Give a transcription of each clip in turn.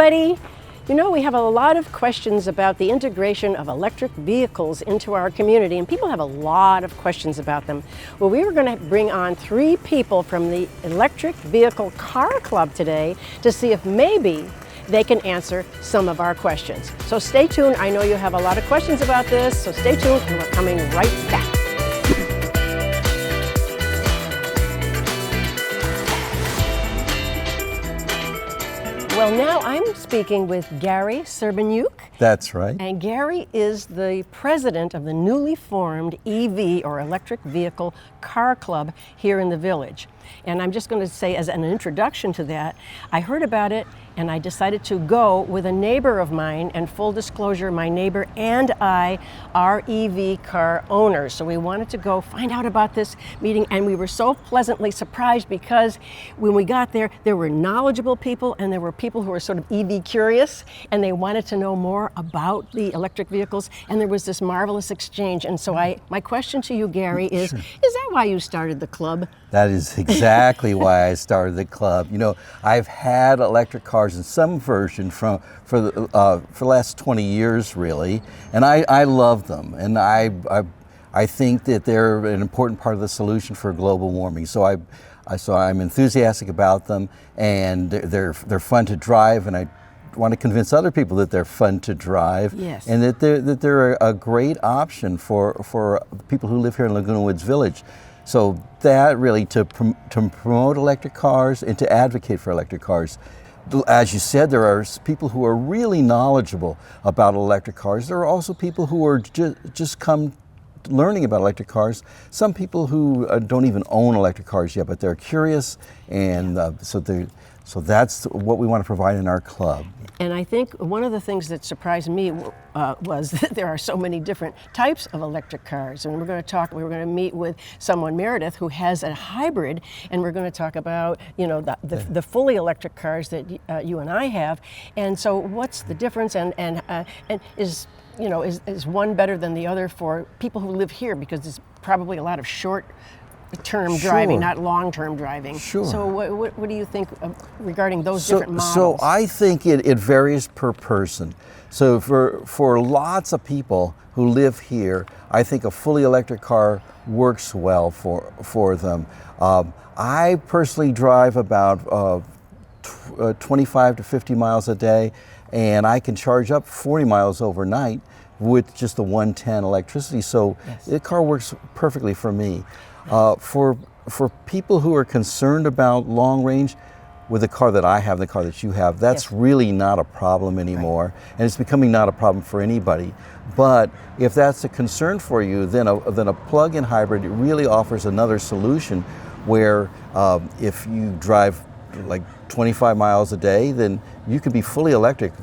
everybody. You know, we have a lot of questions about the integration of electric vehicles into our community, and people have a lot of questions about them. Well, we were going to bring on 3 people from the Electric Vehicle Car Club today to see if maybe they can answer some of our questions. So stay tuned. I know you have a lot of questions about this, so stay tuned, and we're coming right back. Well, now I'm speaking with Gary Serbenyuk. That's right. And Gary is the president of the newly formed EV, or Electric Vehicle Car Club, here in the village. And I'm just going to say, as an introduction to that, I heard about it and I decided to go with a neighbor of mine, and full disclosure, my neighbor and I are EV car owners. So we wanted to go find out about this meeting, and we were so pleasantly surprised because when we got there, there were knowledgeable people and there were people who were sort of EV curious, and they wanted to know more about the electric vehicles, and there was this marvelous exchange. And so my question to you, Gary, is that why you started the club? That is exactly why I started the club. You know, I've had electric cars in some version for the last 20 years, really, and I love them, and I think that they're an important part of the solution for global warming. So I'm enthusiastic about them, and they're fun to drive, and I want to convince other people that they're fun to drive, yes, and that they're a great option for people who live here in Laguna Woods Village. So that really, to promote electric cars and to advocate for electric cars. As you said, there are people who are really knowledgeable about electric cars. There are also people who are just come learning about electric cars. Some people who don't even own electric cars yet, but they're curious, and so that's what we want to provide in our club. And I think one of the things that surprised me was that there are so many different types of electric cars. And we're going to meet with someone, Meredith, who has a hybrid, and we're going to talk about, you know, the fully electric cars that you and I have. And so what's the difference, and is one better than the other for people who live here? Because there's probably a lot of short-term driving, not long-term driving. Sure. So what do you think regarding those different models? So I think it varies per person. So for lots of people who live here, I think a fully electric car works well for them. I personally drive about 25 to 50 miles a day, and I can charge up 40 miles overnight with just the 110 electricity. So yes, the car works perfectly for me. For people who are concerned about long range, with the car that I have, the car that you have, that's yes, really not a problem anymore, right, and it's becoming not a problem for anybody. But if that's a concern for you, then a plug-in hybrid really offers another solution, where if you drive like 25 miles a day, then you could be fully electric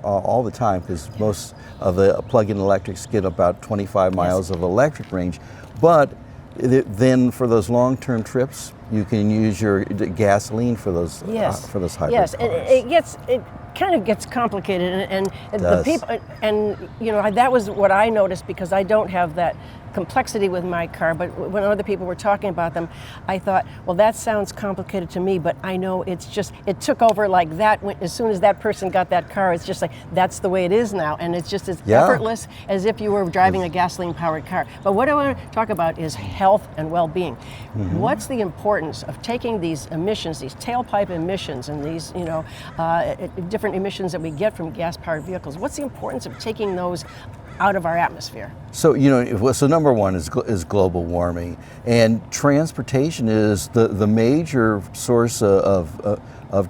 all the time, because most of the plug-in electrics get about 25 miles yes, of electric range. But then for those long-term trips, you can use your gasoline for those yes, hybrid yes, cars. And it kind of gets complicated, and the people, and you know, that was what I noticed, because I don't have that complexity with my car. But when other people were talking about them, I thought, well, that sounds complicated to me, but I know it took over like that. As soon as that person got that car, it's just like, that's the way it is now, and it's just as effortless as if you were driving a gasoline-powered car. But what I want to talk about is health and well-being. Mm-hmm. What's the importance of taking these emissions, these tailpipe emissions, and these, you know, different emissions that we get from gas-powered vehicles? What's the importance of taking those out of our atmosphere? So, you know, so number one is global warming, and transportation is the major source of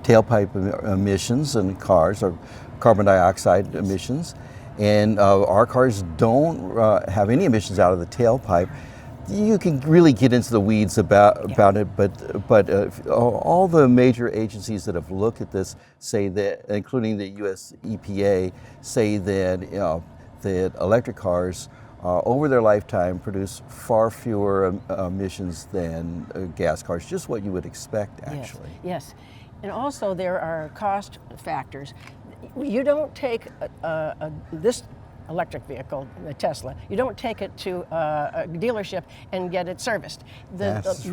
tailpipe emissions in cars, or carbon dioxide emissions, and our cars don't have any emissions out of the tailpipe. You can really get into the weeds about it, but all the major agencies that have looked at this say that, including the U.S. EPA, say that that electric cars over their lifetime produce far fewer emissions than gas cars, just what you would expect, actually. Yes, and also there are cost factors. You don't take this electric vehicle, the Tesla, you don't take it to a dealership and get it serviced.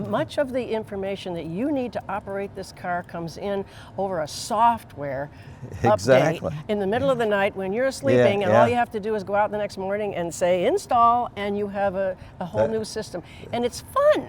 Much of the information that you need to operate this car comes in over a software update in the middle of the night when you're sleeping, and all you have to do is go out the next morning and say install, and you have a whole new system. And it's fun.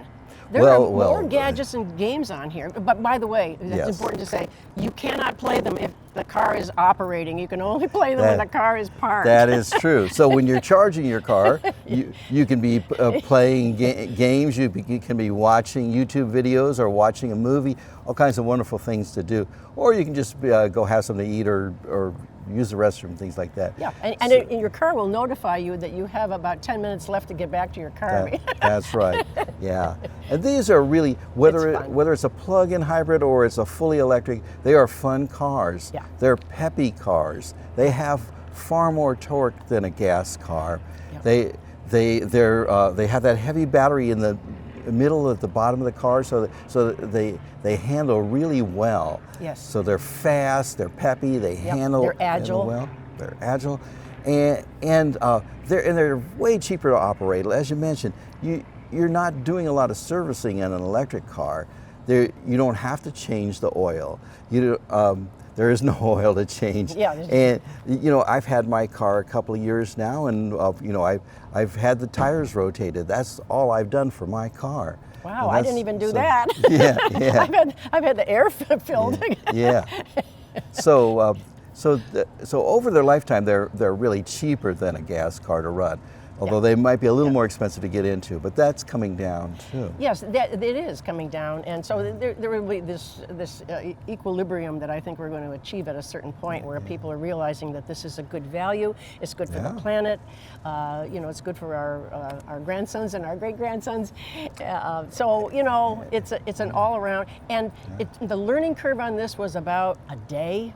There are more gadgets and games on here. But by the way, it's important to say, you cannot play them if the car is operating. You can only play them when the car is parked. That is true. So when you're charging your car, you can be playing games, you can be watching YouTube videos or watching a movie, all kinds of wonderful things to do. Or you can just go have something to eat or use the restroom, things like that. Yeah, and your car will notify you that you have about 10 minutes left to get back to your car. That's right, yeah. And these are really, whether it's a plug-in hybrid or it's a fully electric, they are fun cars. Yeah. They're peppy cars. They have far more torque than a gas car. Yep. They have that heavy battery in the middle at the bottom of the car, so they handle really well. Yes. So they're fast, they're peppy, they handle. They're agile. Well. They're agile, and they're way cheaper to operate. As you mentioned, you're not doing a lot of servicing in an electric car. You don't have to change the oil. There is no oil to change. Yeah. And I've had my car a couple of years now, and I've had the tires rotated. That's all I've done for my car. Wow, I didn't even do that. Yeah. I've had the air filled. Yeah. So over their lifetime, they're really cheaper than a gas car to run. Although they might be a little more expensive to get into, but that's coming down too. Yes, it is coming down, and so there will be this equilibrium that I think we're going to achieve at a certain point, where people are realizing that this is a good value, it's good for the planet, it's good for our grandsons and our great-grandsons. So it's an all-around, and the learning curve on this was about a day.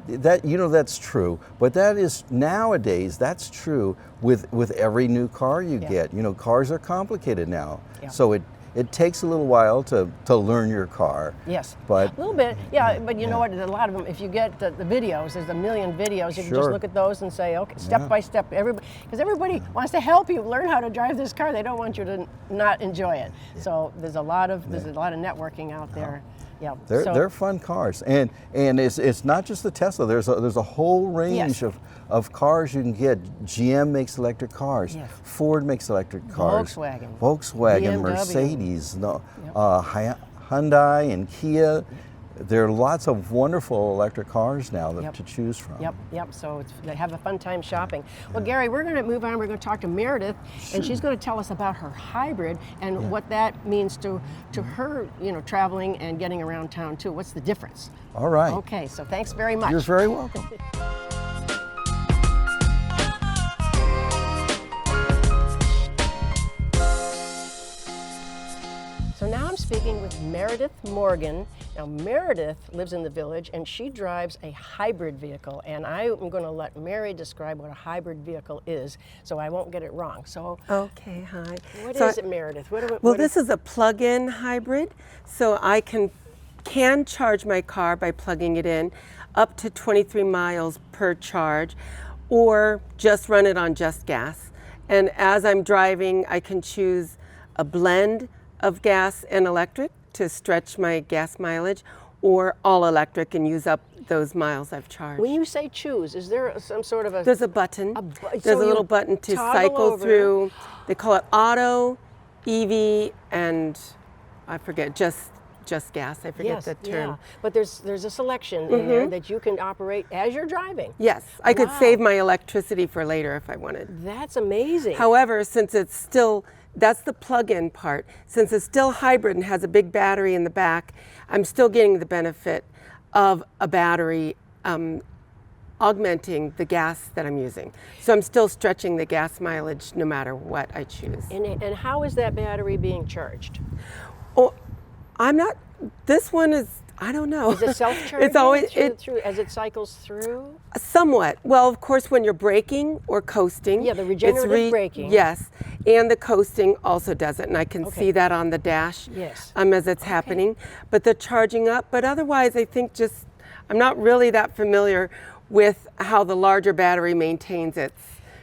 That's true, but that is nowadays. That's true with every new car you get. Cars are complicated now, so it takes a little while to learn your car. Yes, but a little bit. Yeah, but you know what? A lot of them. If you get the videos, there's a million videos. You can just look at those and say, okay, step by step. Because everybody wants to help you learn how to drive this car. They don't want you to not enjoy it. So there's a lot of networking out there. Yeah, they're fun cars, and it's not just the Tesla. There's a whole range of cars you can get. GM makes electric cars. Yes. Ford makes electric cars. Volkswagen, BMW. Mercedes, Hyundai, and Kia. There are lots of wonderful electric cars now to choose from. Yep. So they have a fun time shopping. Well, Gary, we're going to move on. We're going to talk to Meredith, and she's going to tell us about her hybrid and what that means to her, traveling and getting around town too. What's the difference? All right. Okay. So thanks very much. You're very welcome. So now I'm speaking with Meredith Morgan. Now Meredith lives in the village and she drives a hybrid vehicle, and I'm going to let Mary describe what a hybrid vehicle is so I won't get it wrong. So okay, hi. What is it, Meredith? This is a plug-in hybrid, so I can charge my car by plugging it in up to 23 miles per charge, or just run it on just gas. And as I'm driving, I can choose a blend of gas and electric to stretch my gas mileage, or all electric and use up those miles I've charged. When you say choose, is there some sort of There's a button. There's a little button to cycle through. They call it auto, EV, and I forget, just gas. I forget the term. Yeah. But there's a selection in there that you can operate as you're driving. Yes, I could save my electricity for later if I wanted. That's amazing. However, since it's still, that's the plug-in part. Since it's still hybrid and has a big battery in the back, I'm still getting the benefit of a battery augmenting the gas that I'm using. So I'm still stretching the gas mileage no matter what I choose. And how is that battery being charged? Oh, I'm not, this one is, I don't know. Is it self-charging? It's always as it cycles through? Somewhat. Well, of course, when you're braking or coasting. Yeah, the regenerative braking. Yes, and the coasting also does it, and I can see that on the dash as it's happening. But the charging up, but otherwise I think I'm not really that familiar with how the larger battery maintains its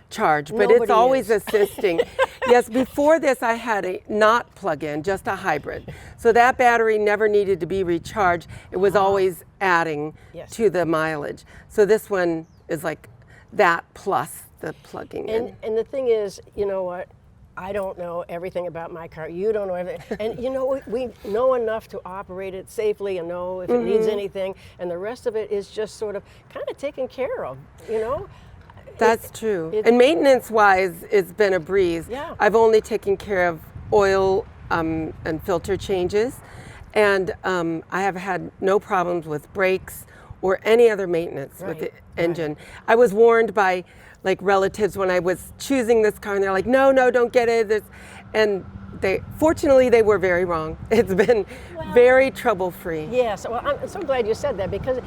charge, but it's Nobody always is. assisting. Yes, before this I had a not plug-in, just a hybrid. So that battery never needed to be recharged. It was always adding Yes. to the mileage. So this one is like that plus the plugging in. And the thing is, you know what? I don't know everything about my car. You don't know everything. And you know, we know enough to operate it safely and know if it needs anything. And the rest of it is just sort of kind of taken care of, you know? That's true. And maintenance-wise, it's been a breeze. Yeah. I've only taken care of oil and filter changes. And I have had no problems with brakes or any other maintenance with the engine. I was warned by like relatives when I was choosing this car, and they're like, no, don't get it. And fortunately, they were very wrong. It's been very trouble-free. Yes, well, I'm so glad you said that, because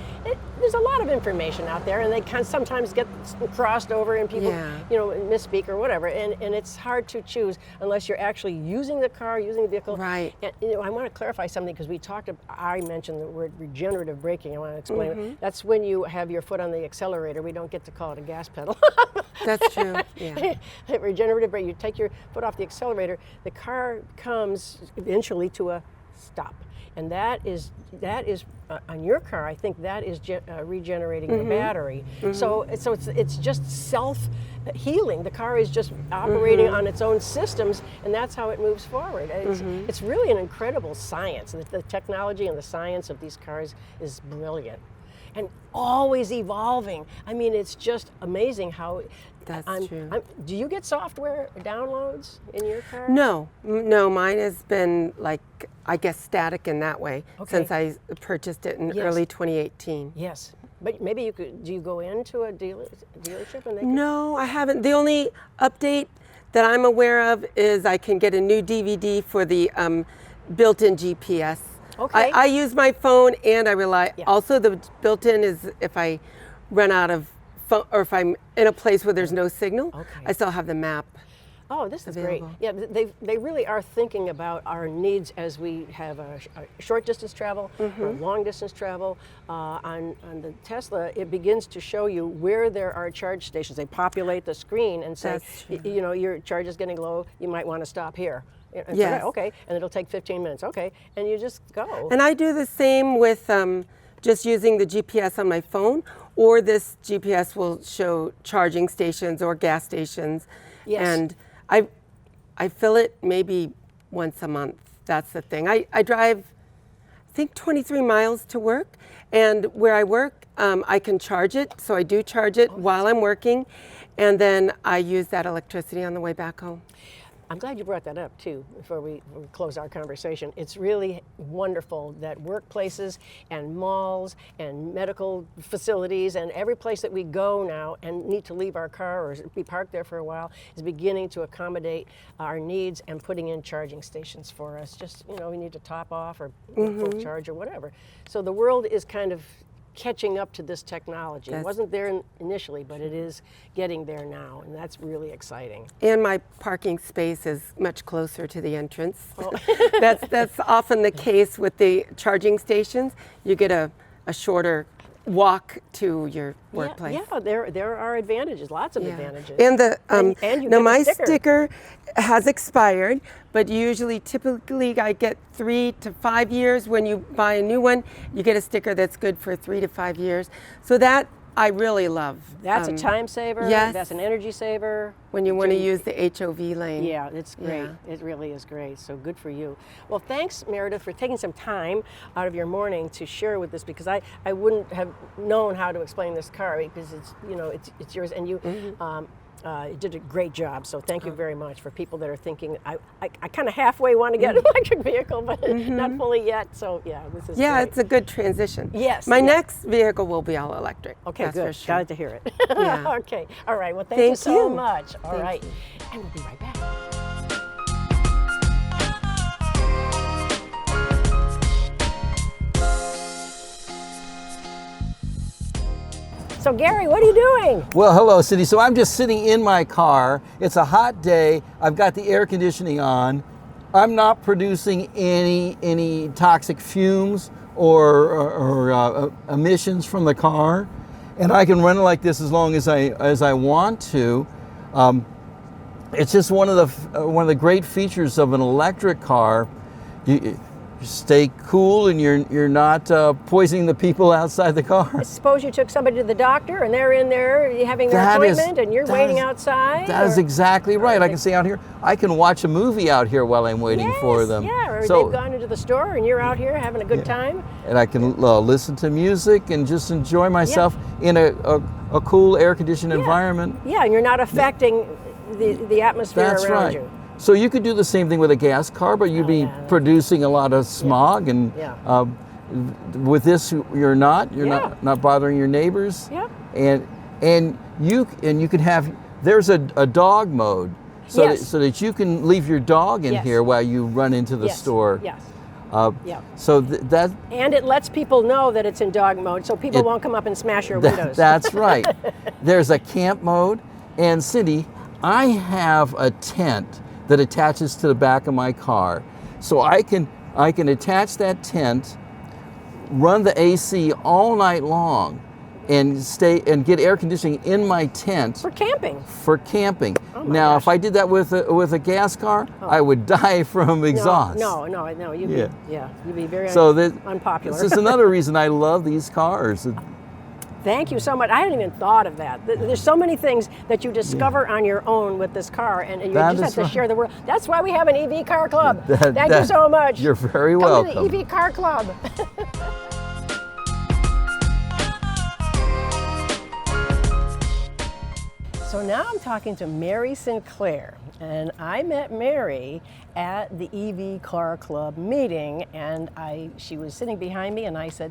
there's a lot of information out there, and they can sometimes get crossed over, and people, you know, misspeak or whatever, and it's hard to choose unless you're actually using the car, using the vehicle. Right. And, you know, I want to clarify something, because I mentioned the word regenerative braking. I want to explain it. That's when you have your foot on the accelerator. We don't get to call it a gas pedal. That's true. Yeah. Regenerative brake. You take your foot off the accelerator, the car comes eventually to a stop, and that is on your car. I think that is regenerating the battery. So it's just self-healing. The car is just operating on its own systems, and that's how it moves forward. It's really an incredible science. The technology and the science of these cars is brilliant, and always evolving. I mean, it's just amazing how. That's true. Do you get software downloads in your car? No, mine has been like, I guess, static in that way since I purchased it in early 2018. Yes, but maybe you could. Do you go into a dealership and they? No, I haven't. The only update that I'm aware of is I can get a new DVD for the built-in GPS. Okay. I use my phone, and I rely. Also, the built-in is if I run out of phone, or if I'm in a place where there's no signal, I still have the map. Oh, this is available. great. Yeah, they really are thinking about our needs as we have a short distance travel or long distance travel. On the Tesla, it begins to show you where there are charge stations. They populate the screen and say, you know, your charge is getting low, you might want to stop here. Yes. Okay, and it'll take 15 minutes. Okay, and you just go. And I do the same with just using the GPS on my phone, or this GPS will show charging stations or gas stations. Yes. And I fill it maybe once a month. That's the thing. I drive, I think, 23 miles to work, and where I work, I can charge it. So I do charge it while I'm working, and then I use that electricity on the way back home. I'm glad you brought that up too, before we close our conversation. It's really wonderful that workplaces and malls and medical facilities and every place that we go now and need to leave our car or be parked there for a while is beginning to accommodate our needs and putting in charging stations for us. Just, you know, we need to top off or full charge or whatever. So the world is kind of catching up to this technology. It wasn't there initially, but it is getting there now, and that's really exciting. And my parking space is much closer to the entrance. That's often the case with the charging stations. You get a shorter walk to your workplace. Yeah, there are advantages, lots of advantages. And the and you now get my a sticker has expired, but typically I get 3 to 5 years. When you buy a new one, you get a sticker that's good for 3 to 5 years. So that I really love. That's a time saver. Yes. That's an energy saver. When you want to use the HOV lane. Yeah, it's great. Yeah. It really is great. So good for you. Well, thanks, Meredith, for taking some time out of your morning to share with us, because I wouldn't have known how to explain this car, because it's, you know, it's yours, and you you did a great job. So thank you very much. For people that are thinking, I kind of halfway want to get an electric vehicle, but not fully yet. So yeah, this is great. It's a good transition. Yes. My next vehicle will be all electric. Okay, that's good. for sure. Glad to hear it. Yeah. Okay. All right. Well, thank you so much. All Thank right. you. And we'll be right back. So Gary, what are you doing? Well, hello, Cyndee. So I'm just sitting in my car. It's a hot day. I've got the air conditioning on. I'm not producing any toxic fumes or emissions from the car. and I can run it like this as long as I want to. It's just one of the great features of an electric car. You stay cool, and you're not poisoning the people outside the car. Suppose you took somebody to the doctor and they're in there having their appointment and you're waiting outside. That is exactly right. I can stay out here. I can watch a movie out here while I'm waiting for them. Yeah, or they've gone into the store and you're out here having a good time. And I can listen to music and just enjoy myself in a cool, air-conditioned environment. Yeah, and you're not affecting the atmosphere around you. So you could do the same thing with a gas car, but you'd be producing a lot of smog, and with this you're not bothering your neighbors. Yeah. And you can have, there's a dog mode, so that you can leave your dog in here while you run into the store. Yes. So that, and it lets people know that it's in dog mode, so people won't come up and smash your windows. That's right. There's a camp mode, and Cyndee, I have a tent that attaches to the back of my car, so I can attach that tent, run the AC all night long, and get air conditioning in my tent for camping. Oh now, gosh. If I did that with a gas car, I would die from exhaust. No, you'd be very unpopular. This is another reason I love these cars. Thank you so much. I hadn't even thought of that. There's so many things that you discover on your own with this car, and you just have to share the world. That's why we have an EV car club. Thank you so much. You're very welcome. Come to the EV car club. So now I'm talking to Mary Sinclair, and I met Mary at the EV car club meeting, and she was sitting behind me, and I said,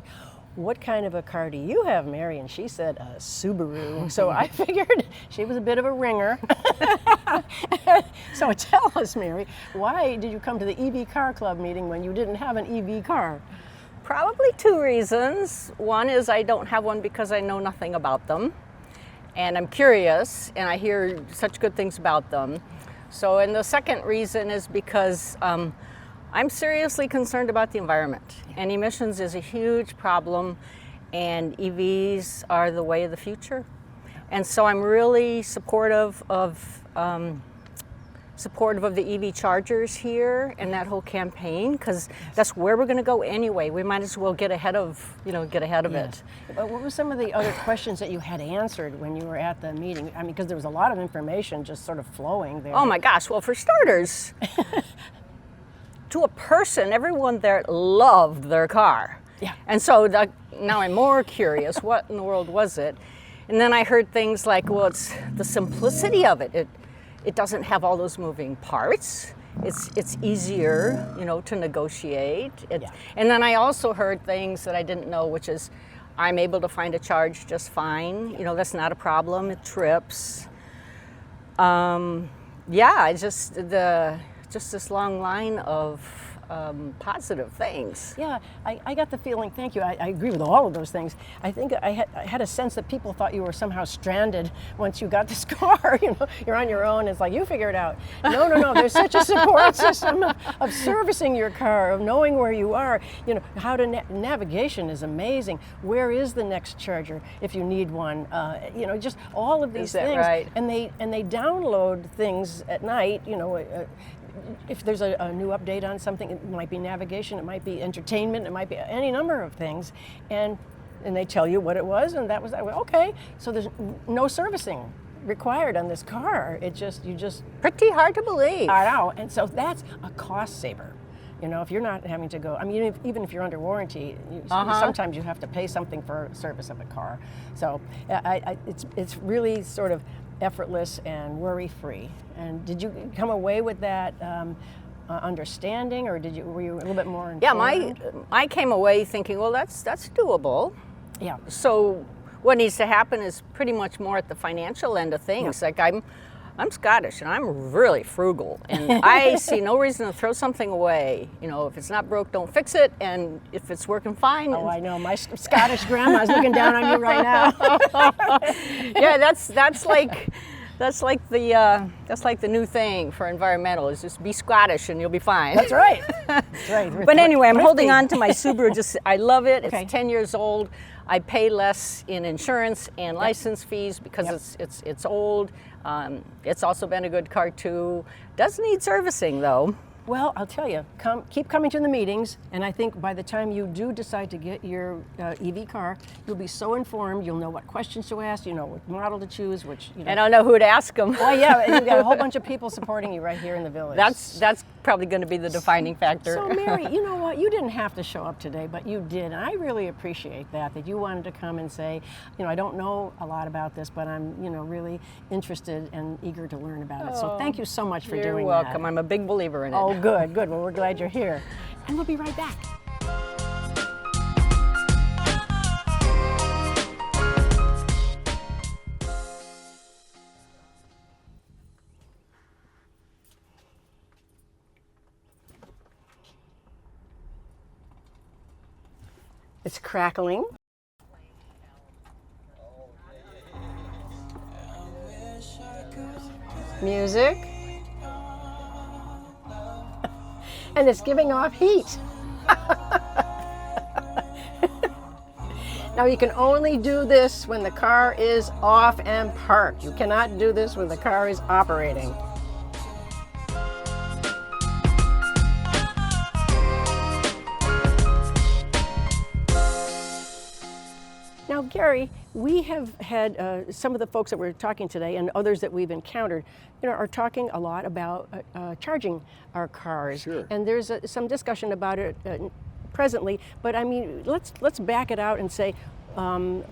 "What kind of a car do you have, Mary?" And she said, "A Subaru." So I figured she was a bit of a ringer. So tell us, Mary, why did you come to the EV car club meeting when you didn't have an EV car? Probably two reasons. One is I don't have one because I know nothing about them, and I'm curious, and I hear such good things about them. So, and the second reason is because I'm seriously concerned about the environment, and emissions is a huge problem, and EVs are the way of the future. And so I'm really supportive of the EV chargers here and that whole campaign, because that's where we're going to go anyway. We might as well get ahead of it. But what were some of the other questions that you had answered when you were at the meeting? I mean, because there was a lot of information just sort of flowing there. Oh my gosh! Well, for starters. To a person, everyone there loved their car. Yeah. And so now I'm more curious, what in the world was it? And then I heard things like, well, it's the simplicity of it. It doesn't have all those moving parts. It's easier, to negotiate. And then I also heard things that I didn't know, which is I'm able to find a charge just fine. That's not a problem. It trips. Just this long line of positive things. Yeah, I got the feeling, thank you, I agree with all of those things. I think I had a sense that people thought you were somehow stranded once you got this car. You're on your own, it's like, you figure it out. No, there's such a support system of servicing your car, of knowing where you are. How to navigation is amazing. Where is the next charger if you need one? Just all of these things. Right? And they download things at night, if there's a new update on something, it might be navigation, it might be entertainment, it might be any number of things, and they tell you what it was, and that was that. Okay, so there's no servicing required on this car. You just pretty hard to believe. I know, and so that's a cost saver. If you're not having to go, I mean, even if you're under warranty, sometimes you have to pay something for service of a car. So it's really sort of effortless and worry-free. And did you come away with that understanding, or were you a little bit more informed? Yeah, I came away thinking, well, that's doable. Yeah. So what needs to happen is pretty much more at the financial end of things. Yeah. Like I'm Scottish and I'm really frugal, and I see no reason to throw something away. If it's not broke, don't fix it, and if it's working fine. Oh, I know. My Scottish grandma's looking down on you right now. Yeah, that's like the new thing for environmental, is just be Scottish and you'll be fine. That's right. That's right. But anyway, I'm holding on to my Subaru. I love it. It's 10 years old. I pay less in insurance and license fees because it's old. It's also been a good car too. Does need servicing though. Well, I'll tell you, keep coming to the meetings, and I think by the time you do decide to get your EV car, you'll be so informed, you'll know what questions to ask, you know what model to choose, which, you know. And I'll know who to ask them. Oh yeah, and you've got a whole bunch of people supporting you right here in the village. That's probably going to be the defining factor. So Mary, you know what, you didn't have to show up today, but you did, and I really appreciate that you wanted to come and say, you know, I don't know a lot about this, but I'm, you know, really interested and eager to learn about it. So thank you so much for doing that. You're welcome. I'm a big believer in it. Oh, good. Well, we're glad you're here. And we'll be right back. It's crackling. Music. And it's giving off heat. Now you can only do this when the car is off and parked. You cannot do this when the car is operating. Now, Gary, we have had some of the folks that we're talking today and others that we've encountered, you know, are talking a lot about charging our cars. Sure. And there's some discussion about it presently. But I mean, let's back it out and say, how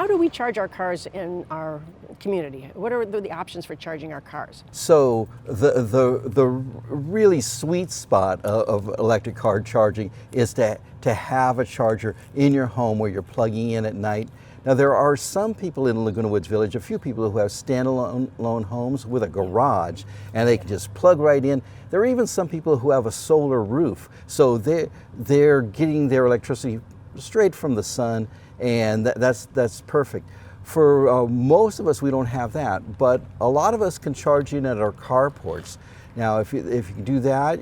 do we charge our cars in our community? What are the options for charging our cars? So the really sweet spot of electric car charging is to have a charger in your home where you're plugging in at night. Now there are some people in Laguna Woods Village, a few people who have standalone homes with a garage, and they can just plug right in. There are even some people who have a solar roof, so they're getting their electricity straight from the sun, and that's perfect. For most of us, we don't have that, but a lot of us can charge in at our carports. Now, if you do that,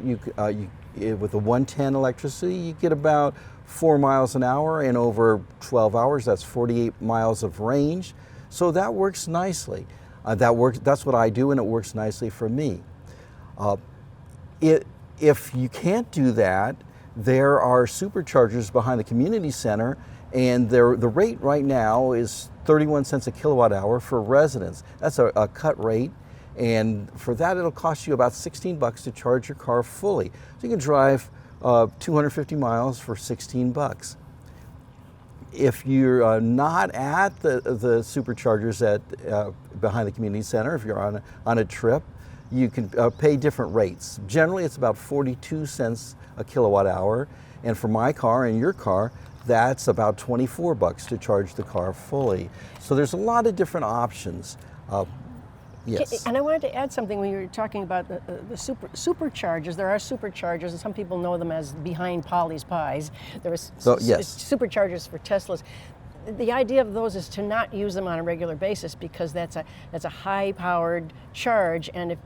with the 110 electricity, you get about 4 miles an hour, and over 12 hours, that's 48 miles of range. So that works nicely. That's what I do, and it works nicely for me. If you can't do that, there are superchargers behind the community center, and the rate right now is 31 cents a kilowatt hour for residents. That's a cut rate, and for that it'll cost you about 16 bucks to charge your car fully. So you can drive 250 miles for 16 bucks. If you're not at the superchargers behind the community center, if you're on a trip, you can pay different rates. Generally it's about 42 cents a kilowatt hour, and for my car and your car, that's about 24 bucks to charge the car fully. So there's a lot of different options. Yes. And I wanted to add something when you were talking about the superchargers. There are superchargers, and some people know them as behind Polly's Pies. There are superchargers for Teslas. The idea of those is to not use them on a regular basis, because that's a high-powered charge, and if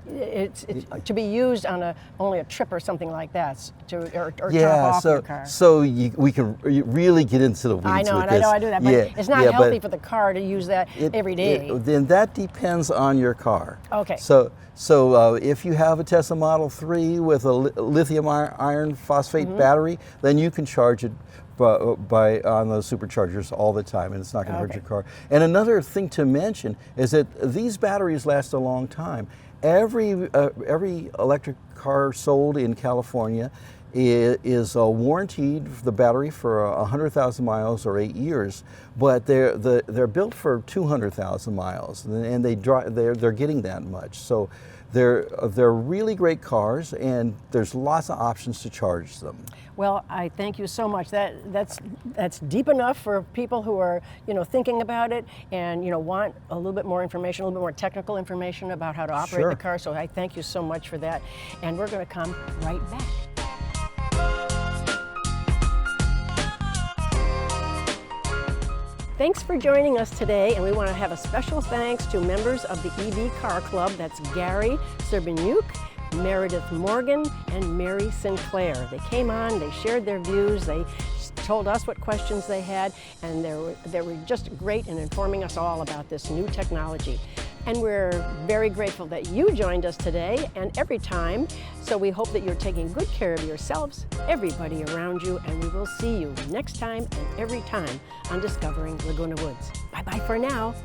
it's to be used on only a trip or something like that, or top off your car. So we can really get into the weeds. I know, with and this. I know I do that, but it's not healthy for the car to use that every day. Then that depends on your car. Okay. So if you have a Tesla Model 3 with a lithium iron phosphate battery, then you can charge it on those superchargers all the time, and it's not going to hurt your car. And another thing to mention is that these batteries last a long time. Every electric car sold in California is warranted, the battery, for 100,000 miles or 8 years, but they're built for 200,000 miles, and they're getting that much. So they're really great cars, and there's lots of options to charge them. Well, I thank you so much. That's deep enough for people who are, you know, thinking about it and, you know, want a little bit more information, a little bit more technical information about how to operate the car. So I thank you so much for that. And we're going to come right back. Thanks for joining us today, and we want to have a special thanks to members of the EV Car Club. That's Gary Serbinyuk, Meredith Morgan, and Mary Sinclair. They came on, they shared their views, they told us what questions they had, and they were just great in informing us all about this new technology. And we're very grateful that you joined us today and every time. So we hope that you're taking good care of yourselves, everybody around you, and we will see you next time and every time on Discovering Laguna Woods. Bye-bye for now.